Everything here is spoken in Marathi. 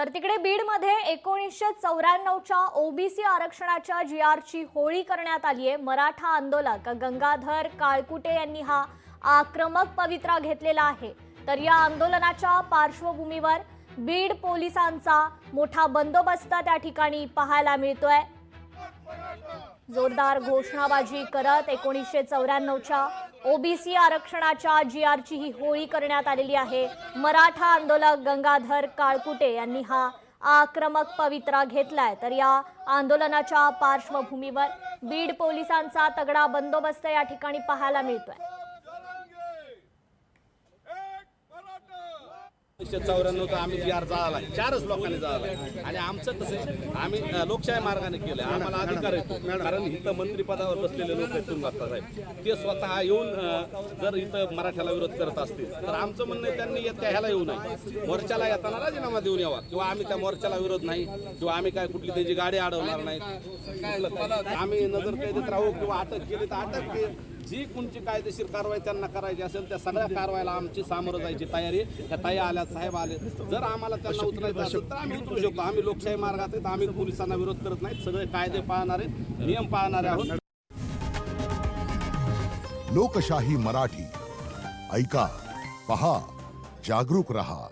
तर तिकडे बीडमध्ये 1994च्या ओबीसी आरक्षणाच्या जीआरची होळी करण्यात आली आहे। मराठा आंदोलक गंगाधर काळकुटे यांनी हा आक्रमक पवित्रा घेतलेला आहे। तर या आंदोलनाच्या पार्श्वभूमीवर बीड पोलिसांचा मोठा बंदोबस्त त्या ठिकाणी पाहायला मिळतोय। जोरदार घोषणाबाजी करत 1994च्या ओबीसी आरक्षणाच्या जीआरची ही होळी करण्यात आलेली आहे। मराठा आंदोलक गंगाधर काळकुटे यांनी हा आक्रमक पवित्रा घेतलाय। तर या आंदोलनाच्या पार्श्वभूमीवर बीड पोलिसांचा तगडा बंदोबस्त या ठिकाणी पाहायला मिळतोय। 1994 आम्ही जीआर जाळला, 4च लोकांनी जाळला आणि आमचं तसं आम्ही लोकशाही मार्गाने केलं। आम्हाला अधिकार येतो, कारण इथं मंत्रिपदावर बसलेले लोक आहेत तुरुंगात साहेब, ते स्वतः येऊन जर इथं मराठ्याला विरोध करत असतील तर आमचं म्हणणं आहे त्यांनी त्या ह्याला येऊ नये, मोर्चाला येताना राजीनामा देऊन यावा, किंवा आम्ही त्या मोर्चाला विरोध नाही, किंवा आम्ही काय कुठली त्यांची गाडी अडवणार नाही, आम्ही नजर कैदेत राहू किंवा अटक केली तर अटक केली, जी कोणची कायदेशीर कारवाई त्यांना करायची असेल त्या सगळ्या कारवाईला आमची सामोरं जायची तयारी। त्या ताई आल्या, साहेब आले, जर आम्हाला त्यांना उतरायचं असेल तर आम्ही उतरू शकतो। आम्ही लोकशाही मार्गात आहेत, आम्ही पोलिसांना विरोध करत नाही, सगळे कायदे पाळणारे, नियम पाळणारे आहोत। लोकशाही मराठी ऐका, पहा, जागरूक रहा।